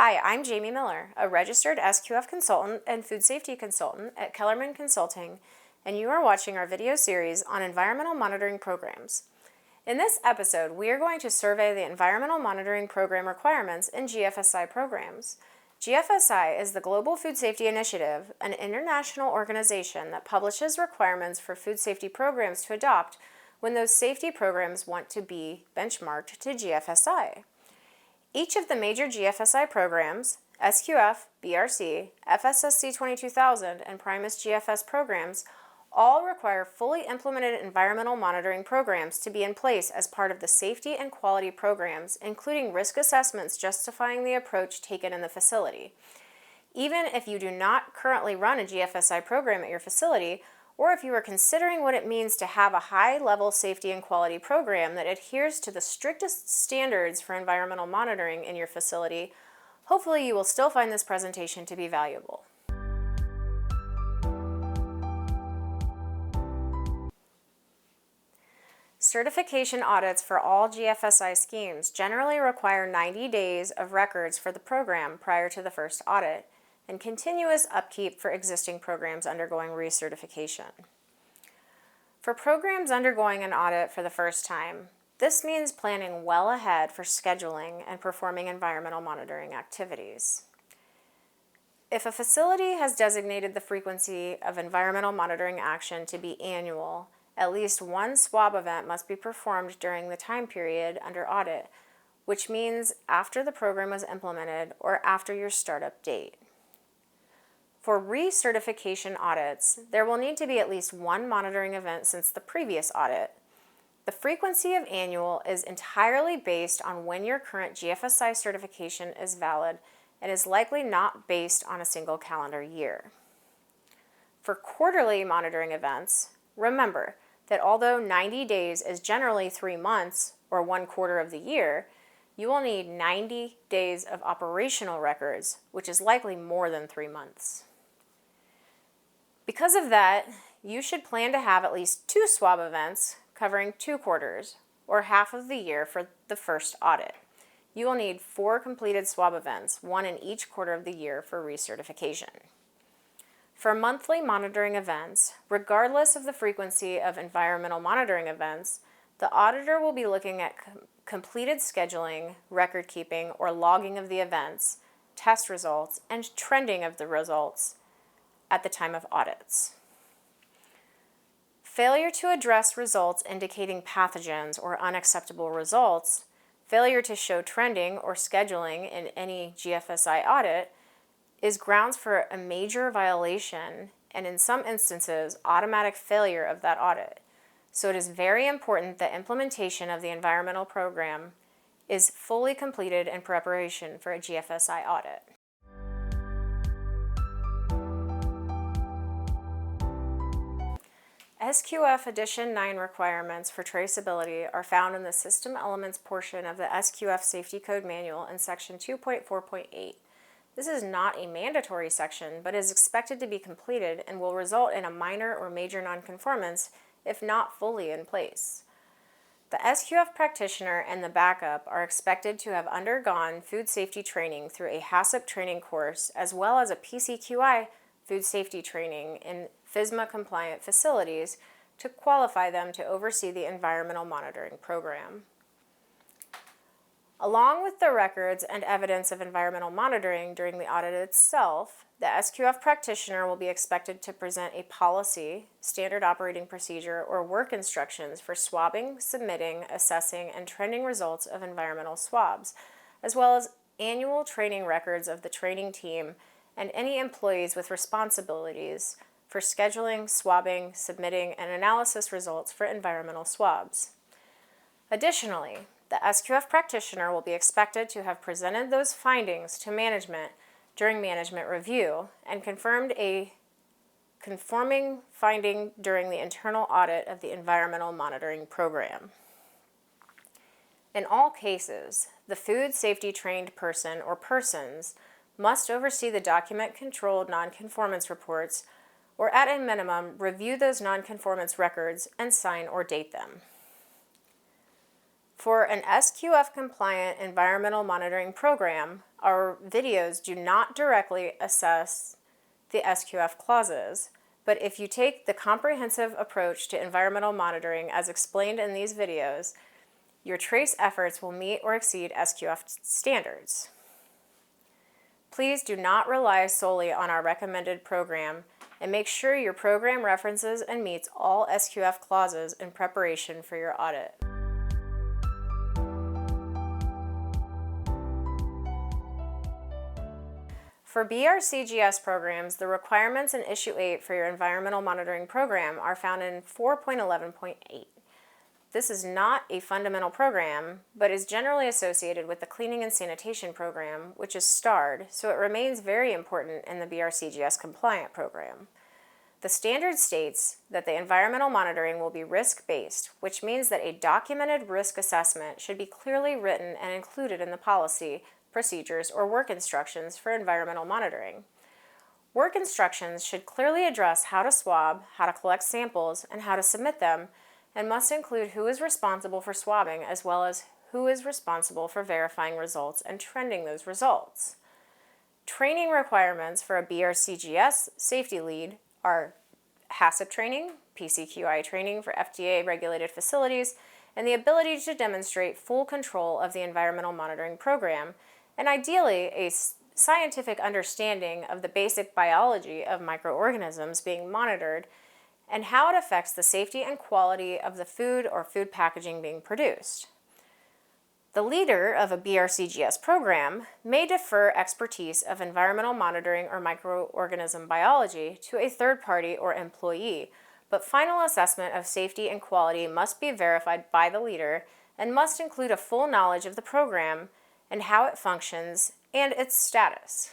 Hi, I'm Jamie Miller, a registered SQF consultant and food safety consultant at Kellerman Consulting, and you are watching our video series on environmental monitoring programs. In this episode, we are going to survey the environmental monitoring program requirements in GFSI programs. GFSI is the Global Food Safety Initiative, an international organization that publishes requirements for food safety programs to adopt when those safety programs want to be benchmarked to GFSI. Each of the major GFSI programs, SQF, BRC, FSSC 22000, and PrimusGFS programs, all require fully implemented environmental monitoring programs to be in place as part of the safety and quality programs, including risk assessments justifying the approach taken in the facility. Even if you do not currently run a GFSI program at your facility, or if you are considering what it means to have a high-level safety and quality program that adheres to the strictest standards for environmental monitoring in your facility, hopefully you will still find this presentation to be valuable. Certification audits for all GFSI schemes generally require 90 days of records for the program prior to the first audit, and continuous upkeep for existing programs undergoing recertification. For programs undergoing an audit for the first time, this means planning well ahead for scheduling and performing environmental monitoring activities. If a facility has designated the frequency of environmental monitoring action to be annual, at least one swab event must be performed during the time period under audit, which means after the program was implemented or after your startup date. For recertification audits, there will need to be at least one monitoring event since the previous audit. The frequency of annual is entirely based on when your current GFSI certification is valid and is likely not based on a single calendar year. For quarterly monitoring events, remember that although 90 days is generally 3 months or 1/4 of the year, you will need 90 days of operational records, which is likely more than 3 months. Because of that, you should plan to have at least 2 swab events covering 2 quarters, or half of the year for the first audit. You will need 4 completed swab events, 1 in each quarter of the year for recertification. For monthly monitoring events, regardless of the frequency of environmental monitoring events, the auditor will be looking at completed scheduling, record keeping, or logging of the events, test results, and trending of the results at the time of audits. Failure to address results indicating pathogens or unacceptable results, failure to show trending or scheduling in any GFSI audit is grounds for a major violation and in some instances automatic failure of that audit. So it is very important that implementation of the environmental program is fully completed in preparation for a GFSI audit. SQF Edition 9 requirements for traceability are found in the System Elements portion of the SQF Safety Code Manual in Section 2.4.8. This is not a mandatory section, but is expected to be completed and will result in a minor or major nonconformance if not fully in place. The SQF practitioner and the backup are expected to have undergone food safety training through a HACCP training course as well as a PCQI food safety training in FSMA-compliant facilities to qualify them to oversee the environmental monitoring program. Along with the records and evidence of environmental monitoring during the audit itself, the SQF practitioner will be expected to present a policy, standard operating procedure, or work instructions for swabbing, submitting, assessing, and trending results of environmental swabs, as well as annual training records of the training team and any employees with responsibilities for scheduling, swabbing, submitting, and analysis results for environmental swabs. Additionally, the SQF practitioner will be expected to have presented those findings to management during management review and confirmed a conforming finding during the internal audit of the environmental monitoring program. In all cases, the food safety trained person or persons must oversee the document-controlled nonconformance reports or at a minimum review those nonconformance records and sign or date them. For an SQF-compliant environmental monitoring program, our videos do not directly assess the SQF clauses, but if you take the comprehensive approach to environmental monitoring as explained in these videos, your trace efforts will meet or exceed SQF standards. Please do not rely solely on our recommended program and make sure your program references and meets all SQF clauses in preparation for your audit. For BRCGS programs, the requirements in Issue 8 for your environmental monitoring program are found in 4.11.8. This is not a fundamental program, but is generally associated with the cleaning and sanitation program, which is starred, so it remains very important in the BRCGS compliant program. The standard states that the environmental monitoring will be risk-based, which means that a documented risk assessment should be clearly written and included in the policy, procedures, or work instructions for environmental monitoring. Work instructions should clearly address how to swab, how to collect samples, and how to submit them, and must include who is responsible for swabbing as well as who is responsible for verifying results and trending those results. Training requirements for a BRCGS safety lead are HACCP training, PCQI training for FDA-regulated facilities, and the ability to demonstrate full control of the environmental monitoring program, and ideally a scientific understanding of the basic biology of microorganisms being monitored and how it affects the safety and quality of the food or food packaging being produced. The leader of a BRCGS program may defer expertise of environmental monitoring or microorganism biology to a third party or employee, but final assessment of safety and quality must be verified by the leader and must include a full knowledge of the program and how it functions and its status.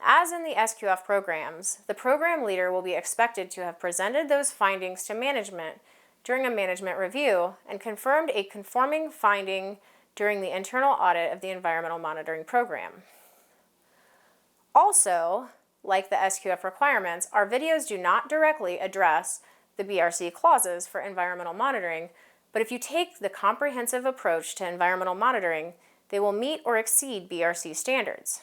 As in the SQF programs, the program leader will be expected to have presented those findings to management during a management review and confirmed a conforming finding during the internal audit of the environmental monitoring program. Also, like the SQF requirements, our videos do not directly address the BRC clauses for environmental monitoring, but if you take the comprehensive approach to environmental monitoring, they will meet or exceed BRC standards.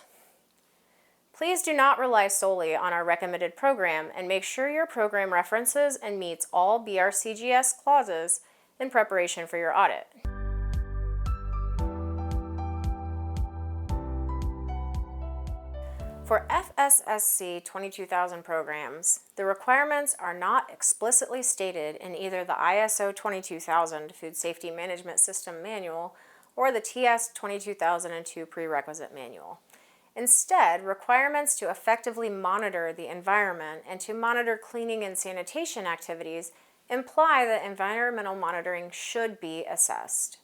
Please do not rely solely on our recommended program and make sure your program references and meets all BRCGS clauses in preparation for your audit. For FSSC 22000 programs, the requirements are not explicitly stated in either the ISO 22000 Food Safety Management System Manual or the TS 22002 Prerequisite Manual. Instead, requirements to effectively monitor the environment and to monitor cleaning and sanitation activities imply that environmental monitoring should be assessed.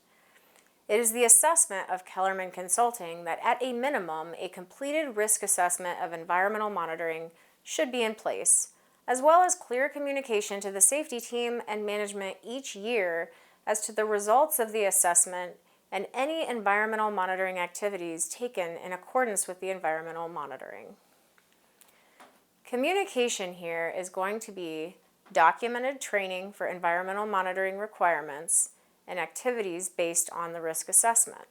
It is the assessment of Kellerman Consulting that at a minimum, a completed risk assessment of environmental monitoring should be in place, as well as clear communication to the safety team and management each year as to the results of the assessment and any environmental monitoring activities taken in accordance with the environmental monitoring. Communication here is going to be documented training for environmental monitoring requirements and activities based on the risk assessment.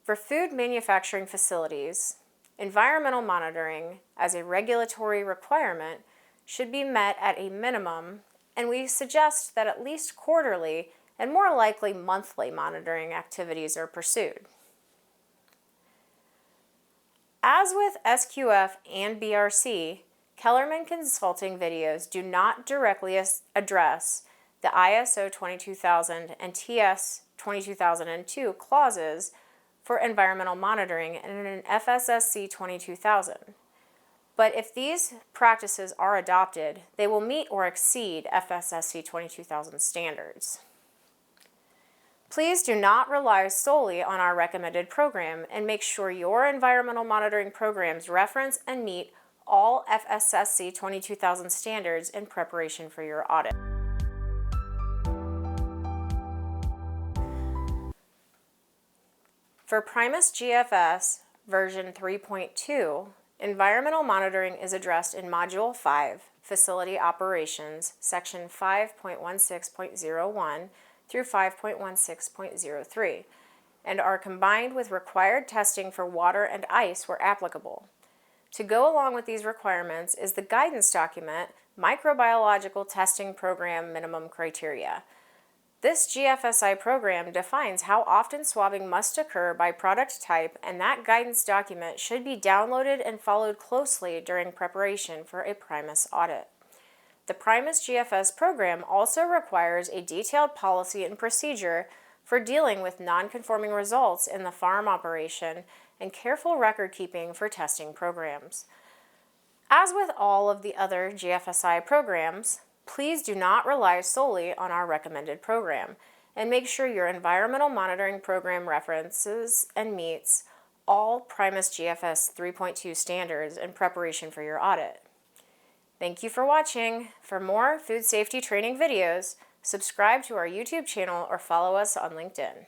For food manufacturing facilities, environmental monitoring as a regulatory requirement should be met at a minimum, and we suggest that at least quarterly and more likely monthly monitoring activities are pursued. As with SQF and BRC, Kellerman Consulting videos do not directly address the ISO 22000 and TS 22002 clauses for environmental monitoring and an FSSC 22000. But if these practices are adopted, they will meet or exceed FSSC 22000 standards. Please do not rely solely on our recommended program and make sure your environmental monitoring programs reference and meet all FSSC 22000 standards in preparation for your audit. For PrimusGFS version 3.2, environmental monitoring is addressed in Module 5, Facility Operations, Section 5.16.01 through 5.16.03 and are combined with required testing for water and ice where applicable. To go along with these requirements is the guidance document, Microbiological Testing Program Minimum Criteria. This GFSI program defines how often swabbing must occur by product type, and that guidance document should be downloaded and followed closely during preparation for a Primus audit. The PrimusGFS program also requires a detailed policy and procedure for dealing with non-conforming results in the farm operation and careful record keeping for testing programs. As with all of the other GFSI programs, please do not rely solely on our recommended program, and make sure your environmental monitoring program references and meets all PrimusGFS 3.2 standards in preparation for your audit. Thank you for watching. For more food safety training videos, subscribe to our YouTube channel or follow us on LinkedIn.